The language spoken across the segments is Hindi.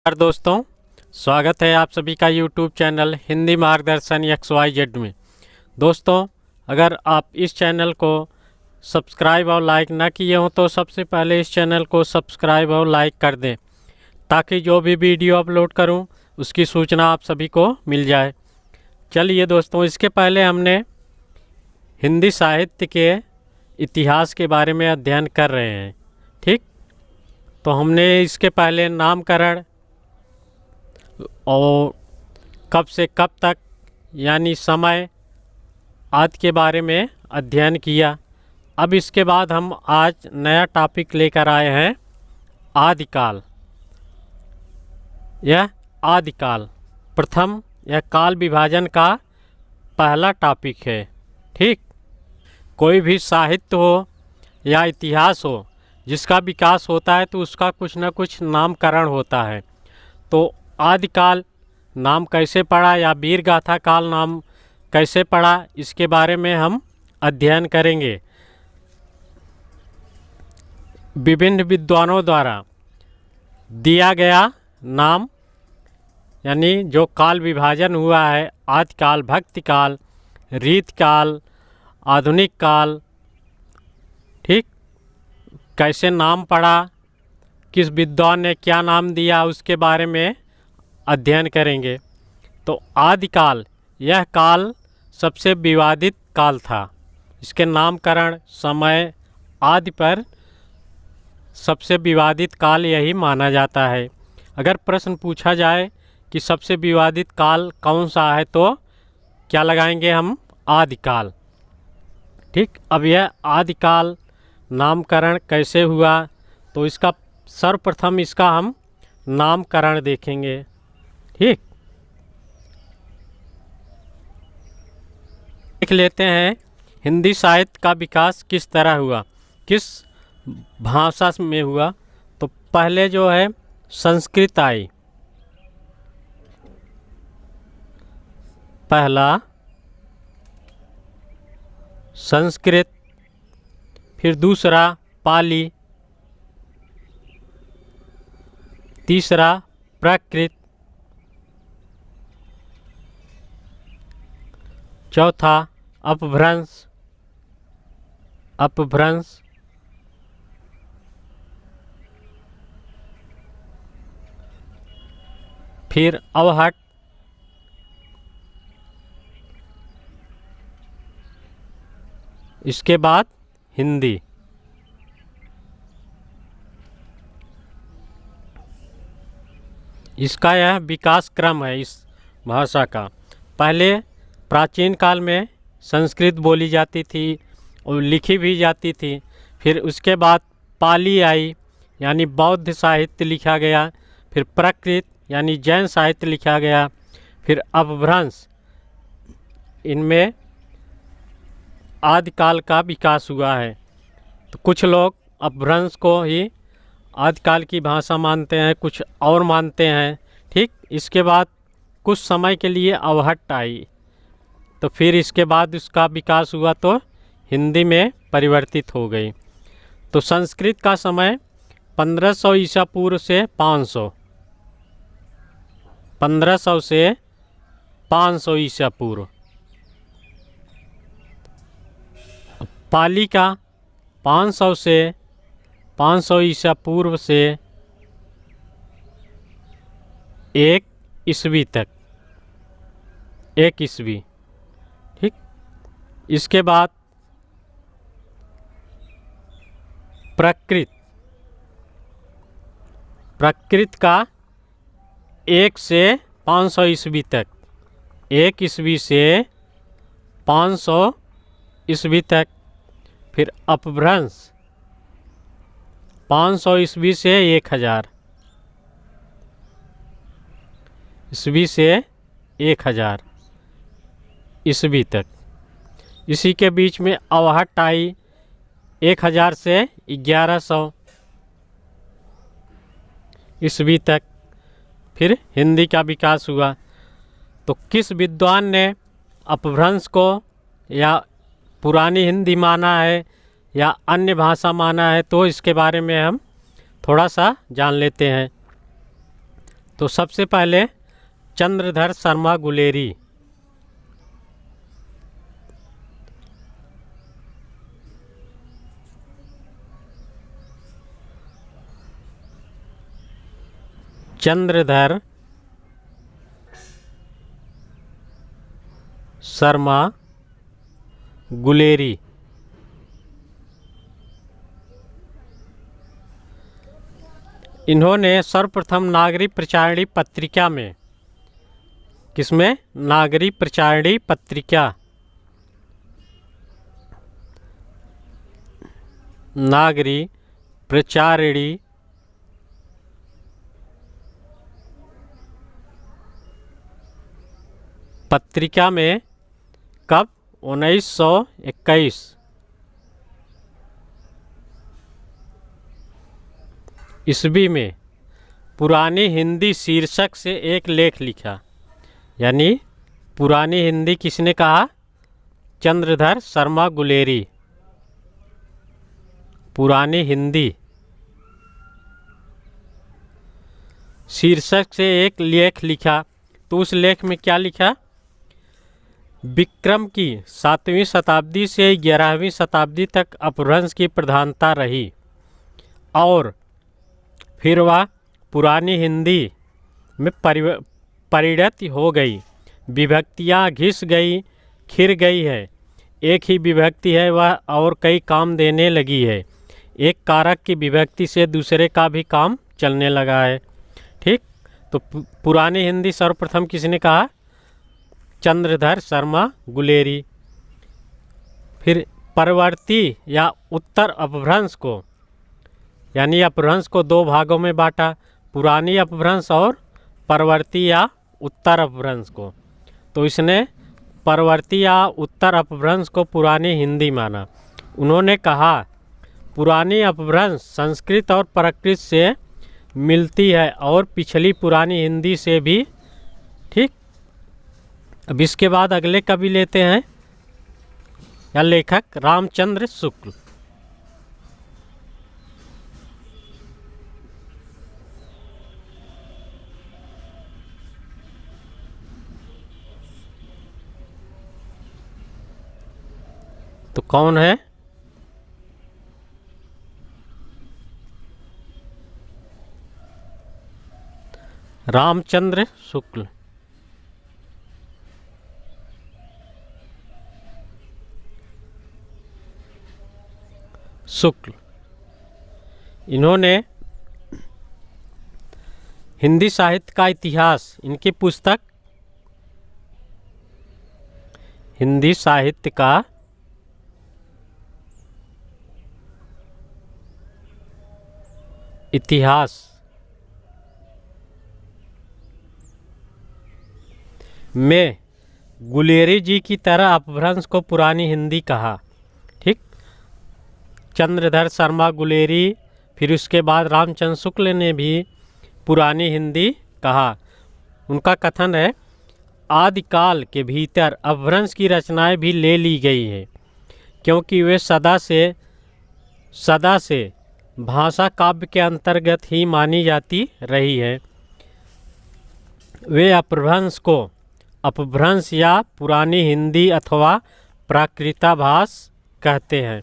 नमस्कार दोस्तों, स्वागत है आप सभी का यूट्यूब चैनल हिंदी मार्गदर्शन XYZ में। दोस्तों, अगर आप इस चैनल को सब्सक्राइब और लाइक ना किए हों तो सबसे पहले इस चैनल को सब्सक्राइब और लाइक कर दें ताकि जो भी वीडियो अपलोड करूं उसकी सूचना आप सभी को मिल जाए। चलिए दोस्तों, इसके पहले हमने हिंदी साहित्य के इतिहास के बारे में अध्ययन कर रहे हैं। ठीक, तो हमने इसके पहले नामकरण और कब से कब तक यानी समय आदि के बारे में अध्ययन किया। अब इसके बाद हम आज नया टॉपिक लेकर आए हैं, आदिकाल। यह आदिकाल प्रथम यह काल विभाजन का पहला टॉपिक है। ठीक, कोई भी साहित्य हो या इतिहास हो जिसका विकास होता है तो उसका कुछ न कुछ नामकरण होता है। तो आदिकाल नाम कैसे पड़ा या वीर गाथा काल नाम कैसे पड़ा, इसके बारे में हम अध्ययन करेंगे। विभिन्न विद्वानों द्वारा दिया गया नाम यानी जो काल विभाजन हुआ है, आदिकाल, भक्तिकाल, रीतकाल, आधुनिक काल। ठीक, कैसे नाम पड़ा, किस विद्वान ने क्या नाम दिया, उसके बारे में अध्ययन करेंगे। तो आदिकाल यह काल सबसे विवादित काल था। इसके नामकरण, समय आदि पर सबसे विवादित काल यही माना जाता है। अगर प्रश्न पूछा जाए कि सबसे विवादित काल कौन सा है तो क्या लगाएंगे हम? आदिकाल। ठीक, अब यह आदिकाल नामकरण कैसे हुआ तो इसका सर्वप्रथम इसका हम नामकरण देखेंगे। ठीक, देख लेते हैं हिंदी साहित्य का विकास किस तरह हुआ, किस भाषा में हुआ। तो पहले जो है संस्कृत आई, पहला संस्कृत, फिर दूसरा पाली, तीसरा प्राकृत, चौथा अपभ्रंश, फिर अवहट, इसके बाद हिंदी। इसका यह विकास क्रम है इस भाषा का। पहले प्राचीन काल में संस्कृत बोली जाती थी और लिखी भी जाती थी। फिर उसके बाद पाली आई यानी बौद्ध साहित्य लिखा गया। फिर प्राकृत यानी जैन साहित्य लिखा गया। फिर अपभ्रंश, इनमें आदिकाल का विकास हुआ है। तो कुछ लोग अपभ्रंश को ही आदिकाल की भाषा मानते हैं, कुछ और मानते हैं। ठीक, इसके बाद कुछ समय के लिए अवहट्ट आई, तो फिर इसके बाद उसका विकास हुआ तो हिंदी में परिवर्तित हो गई। तो संस्कृत का समय 1500 ईसा पूर्व से 500, 1500 से 500 ईसा पूर्व। पाली का 500 से 500 ईसा पूर्व से 1 ईस्वी तक, 1 ईस्वी। ठीक, इसके बाद प्राकृत का 1 से 500 ईस्वी तक, 1 ईस्वी से 500 ईस्वी तक। फिर अपभ्रंश 500 ईस्वी से 1000 ईस्वी से 1000 ईस्वी तक। इसी के बीच में अवहट्ट आई 1000 से 1100 ईस्वी तक। फिर हिंदी का विकास हुआ। तो किस विद्वान ने अपभ्रंश को या पुरानी हिंदी माना है या अन्य भाषा माना है, तो इसके बारे में हम थोड़ा सा जान लेते हैं। तो सबसे पहले चंद्रधर शर्मा गुलेरी। चंद्रधर शर्मा गुलेरी। इन्होंने सर्वप्रथम नागरी प्रचारिणी पत्रिका में, किसमें? नागरी प्रचारिणी पत्रिका, नागरी प्रचारिणी पत्रिका में कब? 1921 ईस्वी में पुरानी हिंदी शीर्षक से एक लेख लिखा। यानी पुरानी हिंदी किसने कहा? चंद्रधर शर्मा गुलेरी। पुरानी हिंदी शीर्षक से एक लेख लिखा। तो उस लेख में क्या लिखा? विक्रम की 7वीं शताब्दी से 11वीं शताब्दी तक अपभ्रंश की प्रधानता रही और फिर वह पुरानी हिंदी में परिणत हो गई। विभक्तियाँ घिस गई, खिर गई है। एक ही विभक्ति है वह और कई काम देने लगी है। एक कारक की विभक्ति से दूसरे का भी काम चलने लगा है। ठीक, तो पुरानी हिंदी सर्वप्रथम किसने कहा? चंद्रधर शर्मा गुलेरी। फिर परवर्ती या उत्तर अपभ्रंश को, यानी अपभ्रंश को दो भागों में बांटा, पुरानी अपभ्रंश और परवर्ती या उत्तर अपभ्रंश को। तो इसने परवर्ती या उत्तर अपभ्रंश को पुरानी हिंदी माना। उन्होंने कहा पुरानी अपभ्रंश संस्कृत और प्राकृत से मिलती है और पिछली पुरानी हिंदी से भी। ठीक, अब इसके बाद अगले कवि लेते हैं या लेखक रामचंद्र शुक्ल। तो कौन है? रामचंद्र शुक्ल। शुक्ल इन्होंने हिंदी साहित्य का इतिहास, इनकी पुस्तक हिंदी साहित्य का इतिहास में गुलेरी जी की तरह अपभ्रंश को पुरानी हिंदी कहा। ठीक, चंद्रधर शर्मा गुलेरी, फिर उसके बाद रामचंद्र शुक्ल ने भी पुरानी हिंदी कहा। उनका कथन है आदिकाल के भीतर अपभ्रंश की रचनाएं भी ले ली गई हैं क्योंकि वे सदा से भाषा काव्य के अंतर्गत ही मानी जाती रही है। वे अपभ्रंश को अपभ्रंश या पुरानी हिंदी अथवा प्राकृताभास कहते हैं।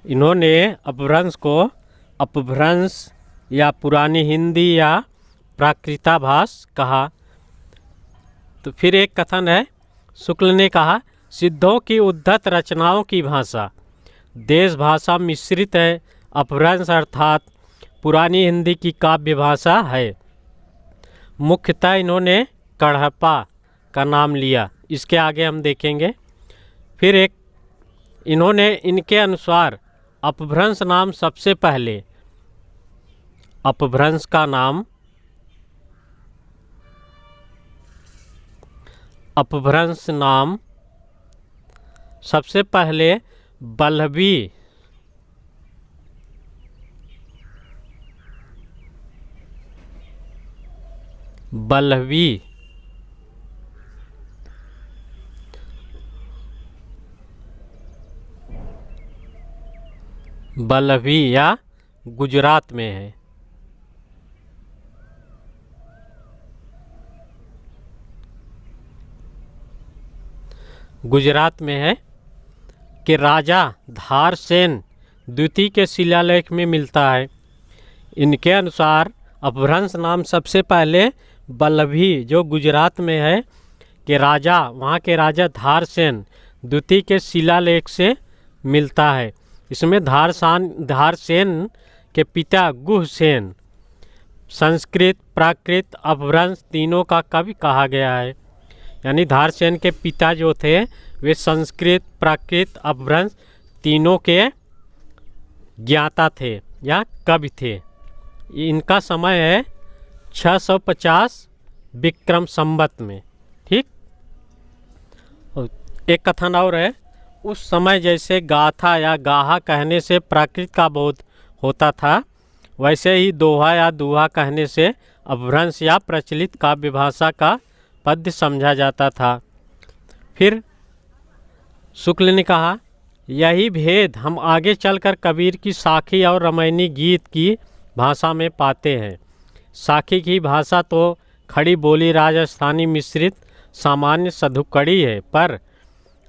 इन्होंने अपभ्रंश को अपभ्रंश या पुरानी हिंदी या प्राकृताभास कहा। तो फिर एक कथन है, शुक्ल ने कहा सिद्धों की उद्धत रचनाओं की भाषा देश भाषा मिश्रित है। अपभ्रंश अर्थात पुरानी हिंदी की काव्य भाषा है। मुख्यतः इन्होंने कढ़प्पा का नाम लिया, इसके आगे हम देखेंगे। फिर एक इन्होंने इनके अनुसार अपभ्रंश नाम सबसे पहले अपभ्रंश का नाम अपभ्रंश नाम सबसे पहले बल्लभी बल्लभी या गुजरात में है। गुजरात में है कि राजा धारसेन द्वितीय के शिलालेख में मिलता है। इनके अनुसार अपभ्रंश नाम सबसे पहले बल्लभी जो गुजरात में है कि राजा वहाँ के राजा धारसेन द्वितीय के शिलालेख से मिलता है। इसमें धारसेन के पिता गुहसेन संस्कृत प्राकृत अपभ्रंश तीनों का कवि कहा गया है। यानी धारसेन के पिता जो थे वे संस्कृत प्राकृत अपभ्रंश तीनों के ज्ञाता थे या कवि थे। इनका समय है 650 विक्रम संवत में। ठीक। एक कथन और है, उस समय जैसे गाथा या गाहा कहने से प्राकृत का बोध होता था, वैसे ही दोहा या दुहा कहने से अपभ्रंश या प्रचलित काव्य भाषा का पद्य समझा जाता था। फिर शुक्ल ने कहा, यही भेद हम आगे चलकर कबीर की साखी और रामायणी गीत की भाषा में पाते हैं। साखी की भाषा तो खड़ी बोली राजस्थानी मिश्रित सामान्य सधुकड़ी है, पर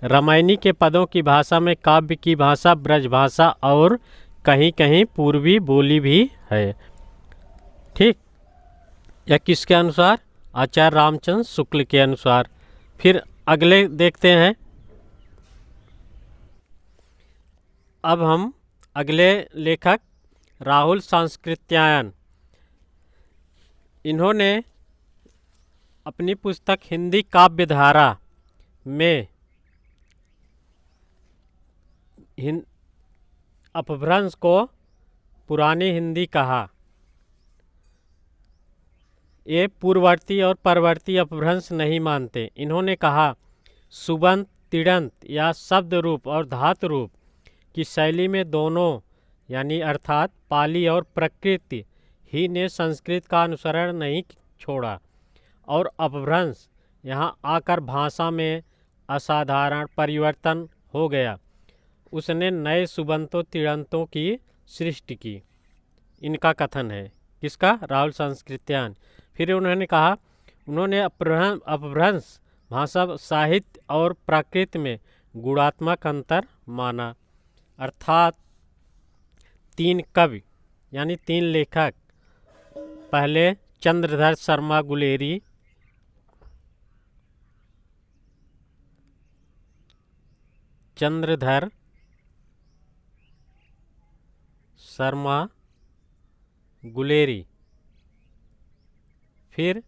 रामायणी के पदों की भाषा में काव्य की भाषा ब्रज भाषा और कहीं कहीं पूर्वी बोली भी है। ठीक। यह किसके अनुसार? आचार्य रामचंद्र शुक्ल के अनुसार। फिर अगले देखते हैं। अब हम अगले लेखक राहुल सांस्कृत्यायन, इन्होंने अपनी पुस्तक हिंदी काव्य धारा में अपभ्रंश को पुरानी हिंदी कहा। ये पूर्ववर्ती और परवर्ती अपभ्रंश नहीं मानते। इन्होंने कहा, सुबंत तिड़ंत या शब्द रूप और धातु रूप की शैली में दोनों यानी अर्थात पाली और प्रकृति ही ने संस्कृत का अनुसरण नहीं छोड़ा और अपभ्रंश यहाँ आकर भाषा में असाधारण परिवर्तन हो गया। उसने नए सुबंतों तिड़ंतों की सृष्टि की। इनका कथन है। किसका? राहुल सांस्कृत्यायन। फिर उन्होंने कहा, उन्होंने अपभ्रंश भाषा साहित्य और प्राकृत में गुणात्मक अंतर माना, अर्थात 3 कवि यानी 3 लेखक, पहले चंद्रधर शर्मा गुलेरी, चंद्रधर शर्मा गुलेरी, फिर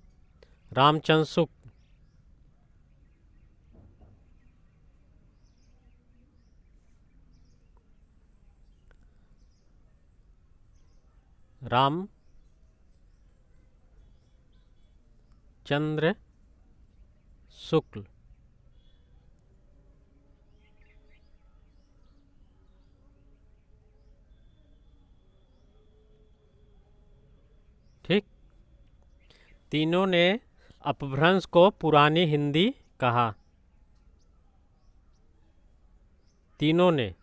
रामचंद्र शुक्ल, रामचंद्र शुक्ल। ठीक। तीनों ने अपभ्रंश को पुरानी हिंदी कहा। तीनों ने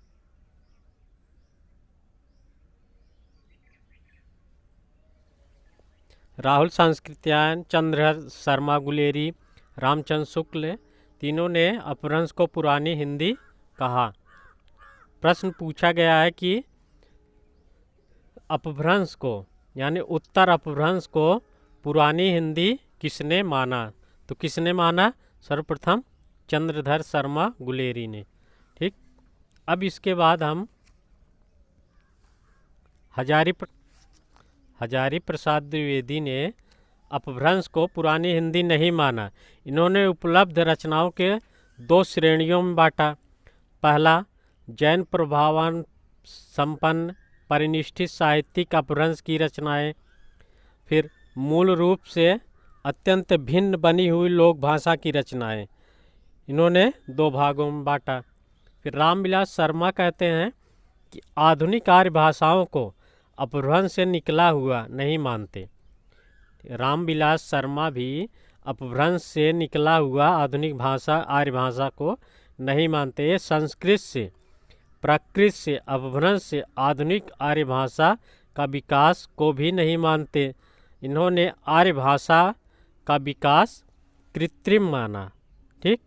राहुल सांस्कृत्यायन, चंद्रधर शर्मा गुलेरी, रामचंद्र शुक्ल, तीनों ने अपभ्रंश को पुरानी हिंदी कहा। प्रश्न पूछा गया है कि अपभ्रंश को यानी उत्तर अपभ्रंश को पुरानी हिंदी किसने माना? तो किसने माना? सर्वप्रथम चंद्रधर शर्मा गुलेरी ने। ठीक। अब इसके बाद हम हजारी प्रसाद द्विवेदी ने अपभ्रंश को पुरानी हिंदी नहीं माना। इन्होंने उपलब्ध रचनाओं के 2 श्रेणियों में बांटा। पहला, जैन प्रभावान संपन्न परिनिष्ठित साहित्यिक अपभ्रंश की रचनाएं। फिर मूल रूप से अत्यंत भिन्न बनी हुई लोक भाषा की रचनाएं। इन्होंने 2 भागों में बांटा। फिर रामविलास शर्मा कहते हैं कि आधुनिक आर्य भाषाओं को अपभ्रंश से निकला हुआ नहीं मानते। रामविलास शर्मा भी अपभ्रंश से निकला हुआ आधुनिक भाषा आर्य भाषा को नहीं मानते। ये संस्कृत से प्राकृत से अपभ्रंश से आधुनिक आर्य भाषा का विकास को भी नहीं मानते। इन्होंने आर्य भाषा का विकास कृत्रिम माना। ठीक।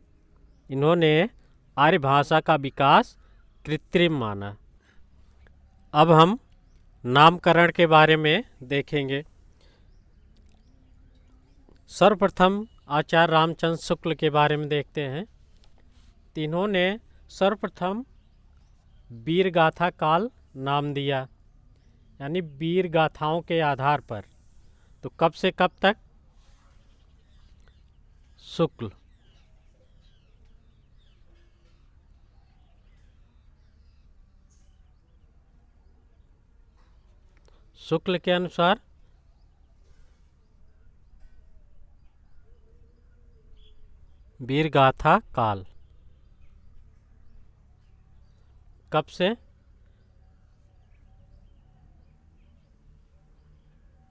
इन्होंने आर्य भाषा का विकास कृत्रिम माना। अब हम नामकरण के बारे में देखेंगे। सर्वप्रथम आचार्य रामचंद्र शुक्ल के बारे में देखते हैं। तीनों ने सर्वप्रथम वीर गाथा काल नाम दिया, यानी वीर गाथाओं के आधार पर। तो कब से कब तक? शुक्ल। शुक्ल के अनुसार वीर गाथा काल कब से?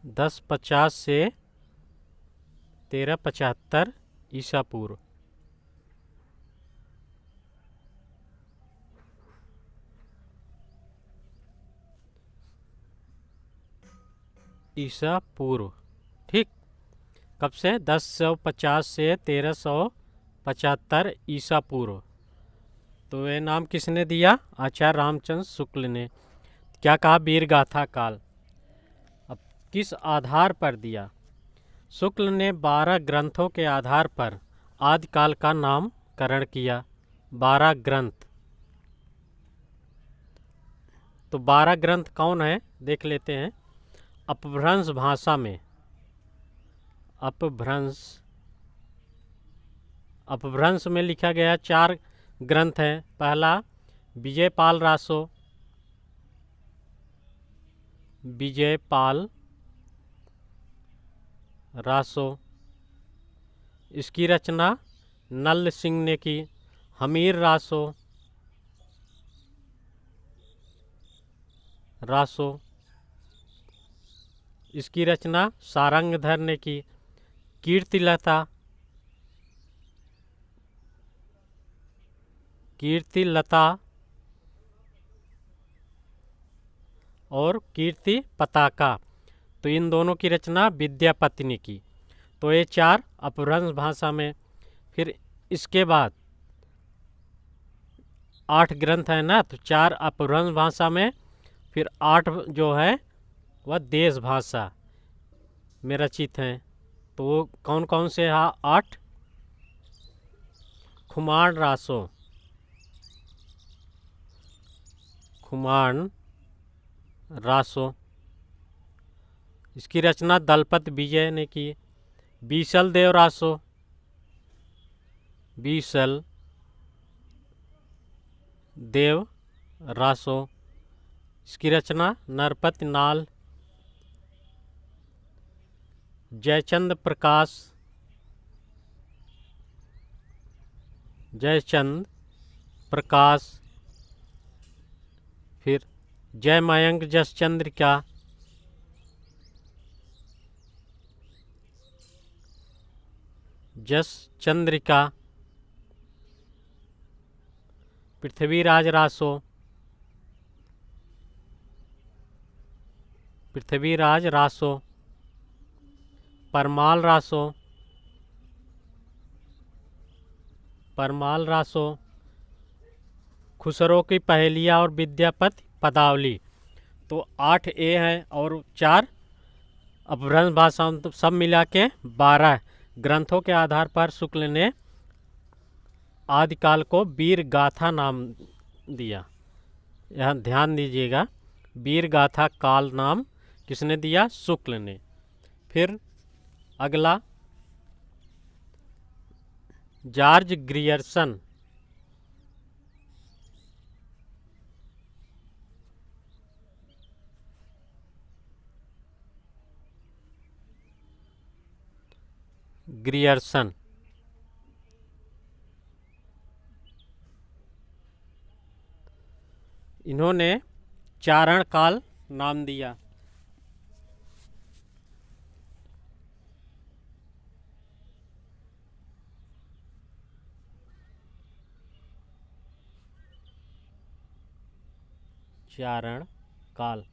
1050 से 1375 ईसा पूर्व। ईसा पूर्व, ठीक। कब से? 1050 से 1375 ईसा पूर्व। तो ये नाम किसने दिया? आचार्य रामचंद्र शुक्ल ने। क्या कहा? वीर गाथा काल। अब किस आधार पर दिया? शुक्ल ने 12 ग्रंथों के आधार पर आदिकाल का नामकरण किया। 12 ग्रंथ। तो 12 ग्रंथ कौन है देख लेते हैं। अपभ्रंश भाषा में, अपभ्रंश में लिखा गया 4 ग्रंथ हैं। पहला विजयपाल रासो, इसकी रचना नल्ल सिंह ने की। हमीर रासो, इसकी रचना सारंगधर ने की। कीर्तिलता और कीर्ति पताका, तो इन दोनों की रचना विद्यापति ने की। तो ये 4 अपभ्रंश भाषा में। फिर इसके बाद 8 ग्रंथ है ना, तो 4 अपभ्रंश भाषा में, फिर 8 जो है वह देश भाषा में रचित हैं। तो वो कौन कौन से? 8 खुमान रासो, इसकी रचना दलपत विजय ने की। बीसल देव रासो, इसकी रचना नरपति नाल। जयचंद प्रकाश, फिर जयमयंक जसचंद्रिका, पृथ्वीराज रासो, परमाल रासो, खुसरो की पहेलियाँ और विद्यापति पदावली। तो 8 ए हैं और 4 अपभ्रंश भाषाओं, तो सब मिला के 12 ग्रंथों के आधार पर शुक्ल ने आदिकाल को वीर गाथा नाम दिया। यहाँ ध्यान दीजिएगा, वीर गाथा काल नाम किसने दिया? शुक्ल ने। फिर अगला जॉर्ज ग्रियर्सन। इन्होंने चारण काल नाम दिया। चारण काल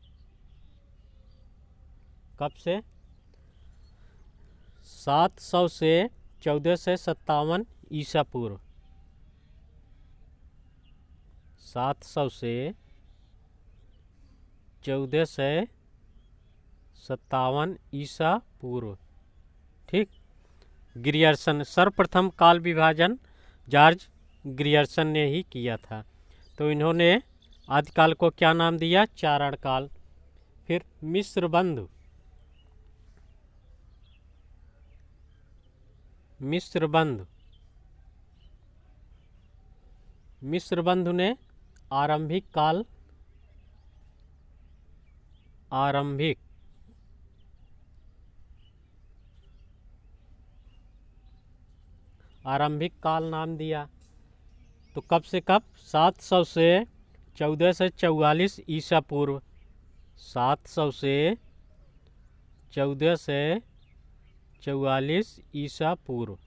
कब से? 700 से 1457 ईसा पूर्व। 700 से 1457 ईसा पूर्व। ठीक। ग्रियर्सन, सर्वप्रथम काल विभाजन जॉर्ज ग्रियर्सन ने ही किया था। तो इन्होंने आदिकाल को क्या नाम दिया? चारण काल। फिर मिस्र बंधु, मिस्र बंधु ने आरंभिक काल नाम दिया। तो कब से कब? 700 से 1444 ईसा पूर्व। 700 से 1444 ईसा पूर्व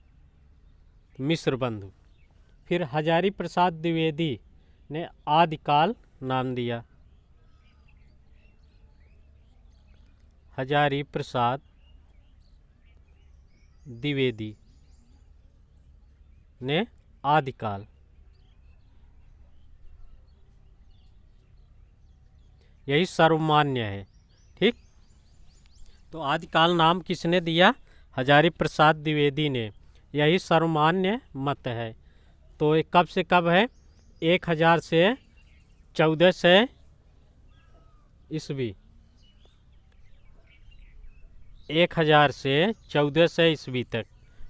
मिस्र बंधु। फिर हजारी प्रसाद द्विवेदी ने आदिकाल नाम दिया। हजारी प्रसाद द्विवेदी ने आदिकाल, यही सर्वमान्य है। ठीक। तो आदिकाल नाम किसने दिया? हजारी प्रसाद द्विवेदी ने। यही सर्वमान्य मत है। तो ये कब से कब है? 1000 से 1400 ईस्वी। 1000 से 1400 ईस्वी तक।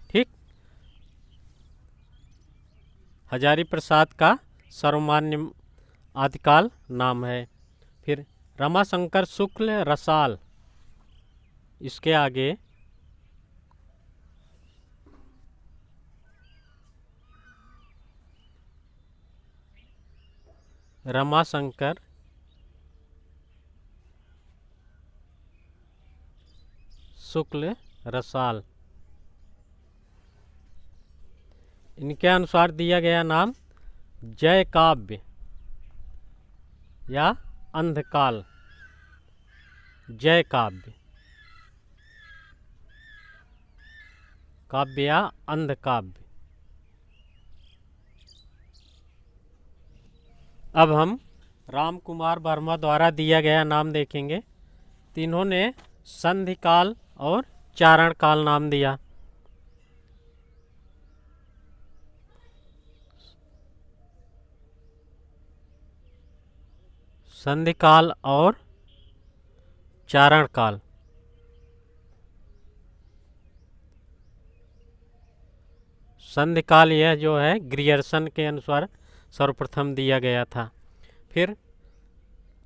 ठीक। हजारी प्रसाद का सर्वमान्य आदिकाल नाम है। फिर रमाशंकर शुक्ल रसाल, इसके आगे रमाशंकर शुक्ल रसाल, इनके अनुसार दिया गया नाम जय काव्य या अंधकाल। जय काव्य, काव्य या अंधकाव्य। अब हम राम कुमार वर्मा द्वारा दिया गया नाम देखेंगे। तो इन्होंने संधि काल और चारण काल नाम दिया। संधि काल और चारण काल। संधि काल यह जो है ग्रियर्सन के अनुसार सर्वप्रथम दिया गया था। फिर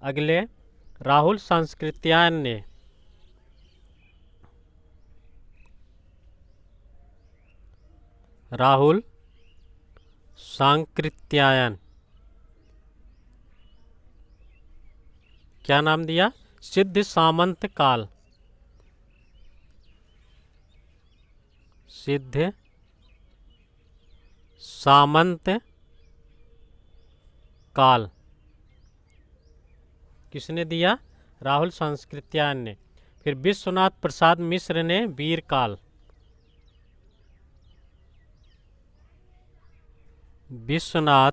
अगले राहुल सांस्कृत्यायन ने राहुल सांकृत्यायन क्या नाम दिया? सिद्ध सामंत काल। सिद्ध सामंत काल किसने दिया? राहुल सांस्कृत्यायन ने। फिर विश्वनाथ प्रसाद मिश्र ने वीर काल। विश्वनाथ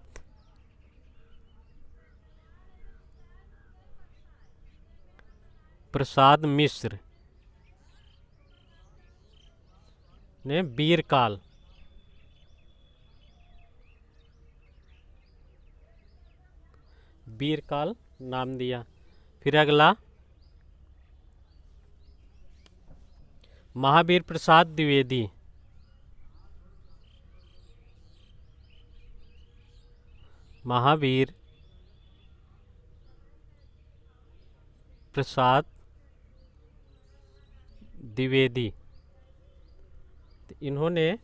प्रसाद मिश्र ने वीर काल। वीर काल नाम दिया। फिर अगला महावीर प्रसाद द्विवेदी। महावीर प्रसाद द्विवेदी, इन्होंने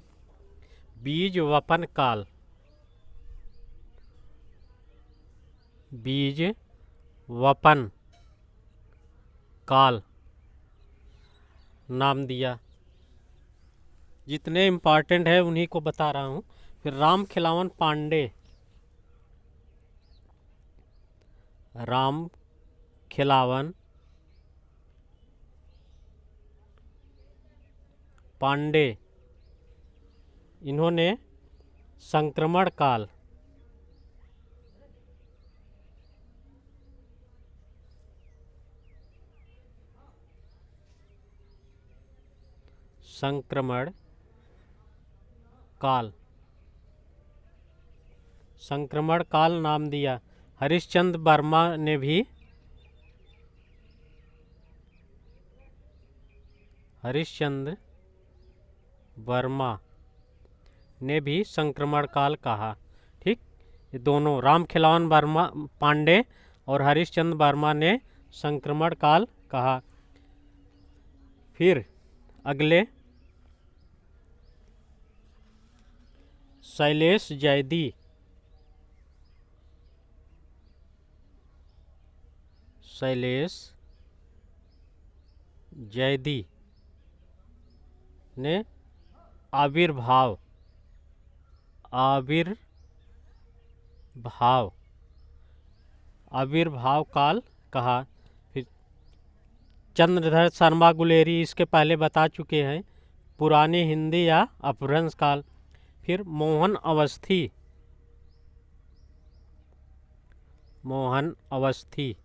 बीज वपन काल, बीज वपन काल नाम दिया। जितने इम्पॉर्टेंट है उन्हीं को बता रहा हूँ। फिर राम खिलावन पांडे, राम खिलावन पांडे, इन्होंने संक्रमण काल, संक्रमण काल, संक्रमण काल नाम दिया। हरिश्चंद्र वर्मा ने भी हरिश्चंद्र वर्मा ने भी संक्रमण काल कहा। ठीक, ये दोनों रामखिलावन वर्मा पांडे और हरिश्चंद्र वर्मा ने संक्रमण काल कहा। फिर अगले शैलेश जैदी, शैलेश जैदी ने आविर्भाव काल कहा। फिर चंद्रधर शर्मा गुलेरी इसके पहले बता चुके हैं, पुरानी हिंदी या अपभ्रंश काल। फिर मोहन अवस्थी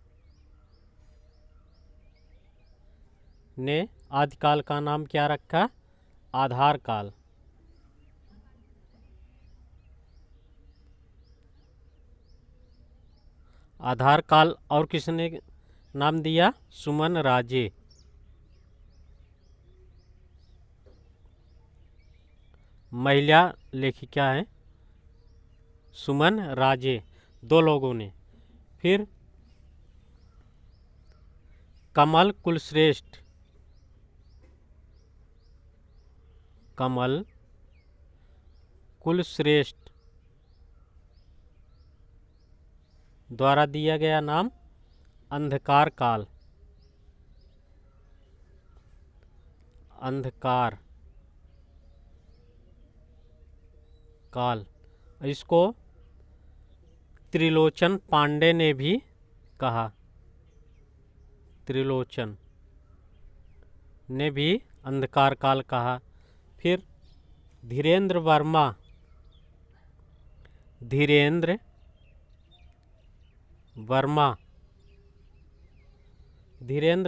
ने आदिकाल का नाम क्या रखा? आधार काल। आधार काल और किसने नाम दिया? सुमन राजे। महिला लेखिका है सुमन राजे, दो लोगों ने। फिर कमल कुलश्रेष्ठ, कमल कुलश्रेष्ठ द्वारा दिया गया नाम अंधकार काल, अंधकार काल। इसको त्रिलोचन पांडे ने भी कहा, त्रिलोचन ने भी अंधकार काल कहा। फिर धीरेन्द्र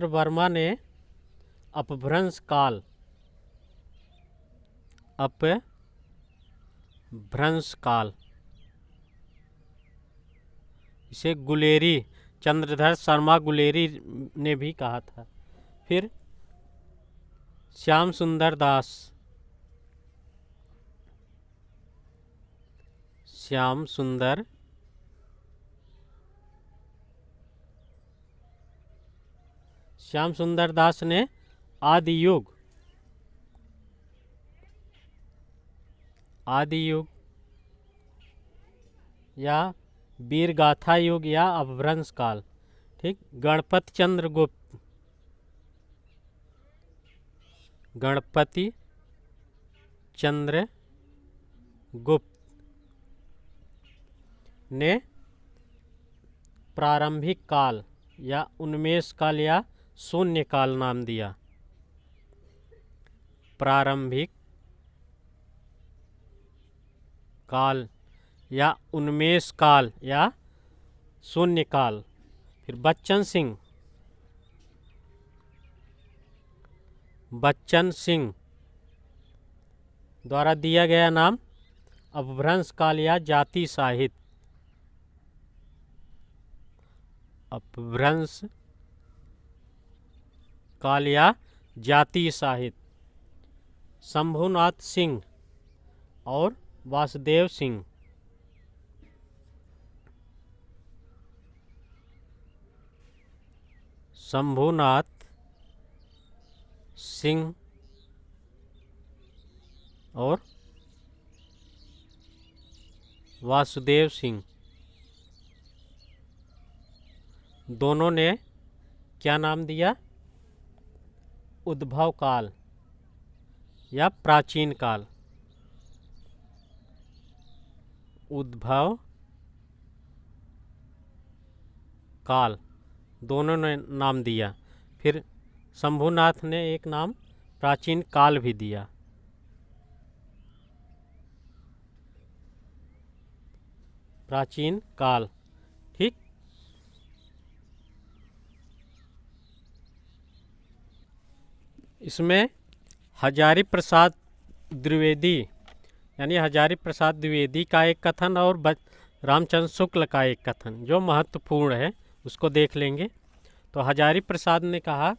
वर्मा ने अपभ्रंश काल, इसे गुलेरी, चंद्रधर शर्मा गुलेरी ने भी कहा था। फिर श्याम सुंदर दास ने आदि युग या वीरगाथा युग या अपभ्रंश काल। ठीक, गणपति चंद्र गुप्त ने प्रारंभिक काल या उन्मेष काल या शून्य काल नाम दिया। प्रारंभिक काल या उन्मेष काल या शून्य काल। फिर बच्चन सिंह द्वारा दिया गया नाम अपभ्रंश काल या जाति साहित्य, अपभ्रंश काल या जाति साहित्य। शंभुनाथ सिंह और वासुदेव सिंह, शंभुनाथ सिंह और वासुदेव सिंह दोनों ने क्या नाम दिया? उद्भव काल या प्राचीन काल, उद्भव काल दोनों ने नाम दिया। फिर शंभुनाथ ने एक नाम प्राचीन काल भी दिया। प्राचीन काल। ठीक, इसमें हजारी प्रसाद द्विवेदी यानी हजारी प्रसाद द्विवेदी का एक कथन और रामचंद्र शुक्ल का एक कथन जो महत्वपूर्ण है उसको देख लेंगे। तो हजारी प्रसाद ने कहा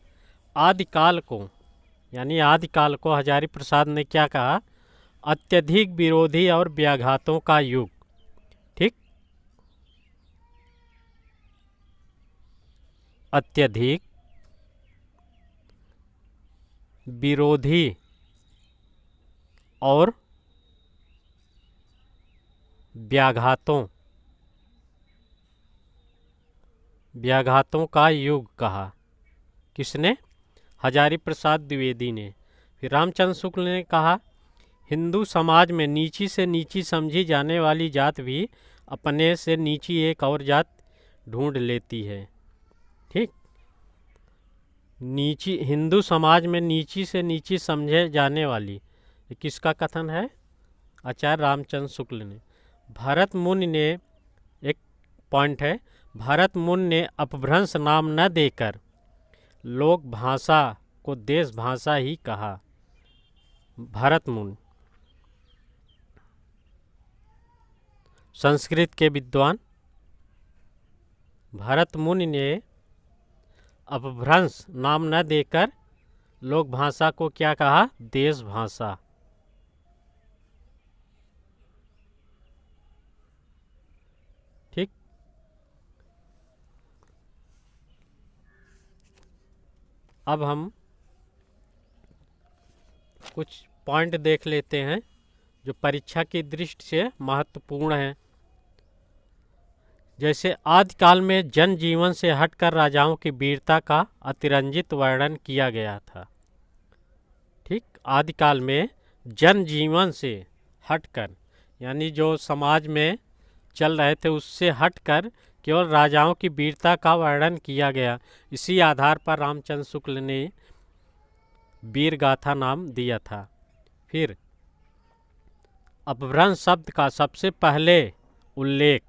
आदिकाल को, यानी आदिकाल को हजारी प्रसाद ने क्या कहा, अत्यधिक विरोधी और व्याघातों का युग। ठीक, अत्यधिक विरोधी और व्याघातों का युग कहा। किसने? हजारी प्रसाद द्विवेदी ने। फिर रामचंद्र शुक्ल ने कहा हिंदू समाज में नीची से नीची समझी जाने वाली जात भी अपने से नीची एक और जात ढूंढ लेती है। ठीक, नीची हिंदू समाज में नीची से नीची समझे जाने वाली, ये किसका कथन है? आचार्य रामचंद्र शुक्ल ने। भरत मुनि ने, एक पॉइंट है, भरत मुनि ने अपभ्रंश नाम न देकर लोक भाषा को देश भाषा ही कहा। भरत मुनि संस्कृत के विद्वान भरत मुनि ने अपभ्रंश नाम न देकर लोक भाषा को क्या कहा? देश भाषा। ठीक, अब हम कुछ पॉइंट देख लेते हैं जो परीक्षा की दृष्टि से महत्वपूर्ण हैं। जैसे आदिकाल में जनजीवन से हटकर राजाओं की वीरता का अतिरंजित वर्णन किया गया था। ठीक, आदिकाल में जनजीवन से हटकर, यानी जो समाज में चल रहे थे उससे हटकर केवल राजाओं की वीरता का वर्णन किया गया। इसी आधार पर रामचंद्र शुक्ल ने वीर गाथा नाम दिया था। फिर अपभ्रंश शब्द का सबसे पहले उल्लेख,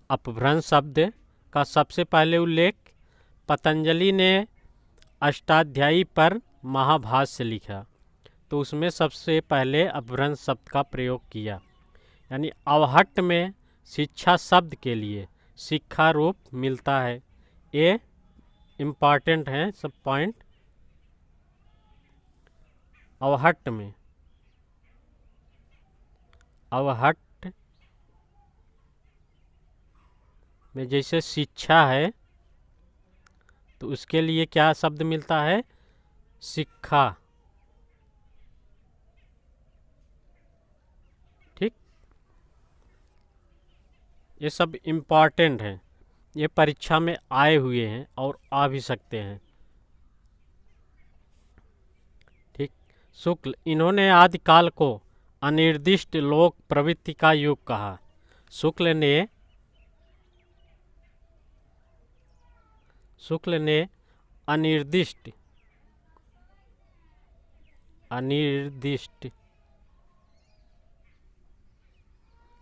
अपभ्रंश शब्द का सबसे पहले उल्लेख पतंजलि ने अष्टाध्यायी पर महाभाष्य लिखा, तो उसमें सबसे पहले अपभ्रंश शब्द का प्रयोग किया। यानी अवहट्ट में शिक्षा शब्द के लिए शिक्षा रूप मिलता है। ये इम्पॉर्टेंट है सब पॉइंट। अवहट्ट में, अवहट्ट में जैसे शिक्षा है तो उसके लिए क्या शब्द मिलता है? शिक्षा। ठीक, ये सब इम्पॉर्टेंट हैं, ये परीक्षा में आए हुए हैं और आ भी सकते हैं। ठीक, शुक्ल, इन्होंने आदिकाल को अनिर्दिष्ट लोक प्रवृत्ति का युग कहा। शुक्ल ने अनिर्दिष्ट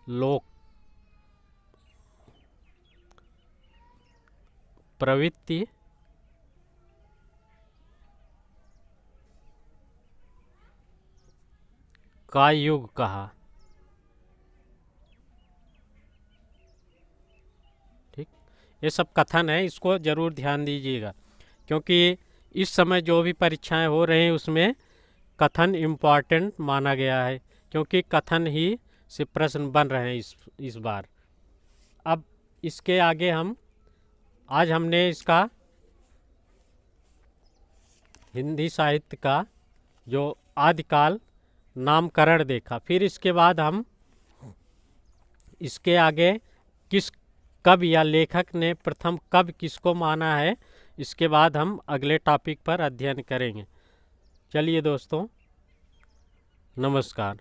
लोक प्रवृत्ति का युग कहा। ठीक, ये सब कथन है, इसको जरूर ध्यान दीजिएगा क्योंकि इस समय जो भी परीक्षाएं हो रही हैं उसमें कथन इम्पॉर्टेंट माना गया है, क्योंकि कथन ही से प्रश्न बन रहे हैं इस बार। अब इसके आगे आज हमने इसका हिंदी साहित्य का जो आदिकाल नामकरण देखा। फिर इसके बाद हम इसके आगे किस कब या लेखक ने प्रथम कब किसको माना है, इसके बाद हम अगले टॉपिक पर अध्ययन करेंगे। चलिए दोस्तों, नमस्कार।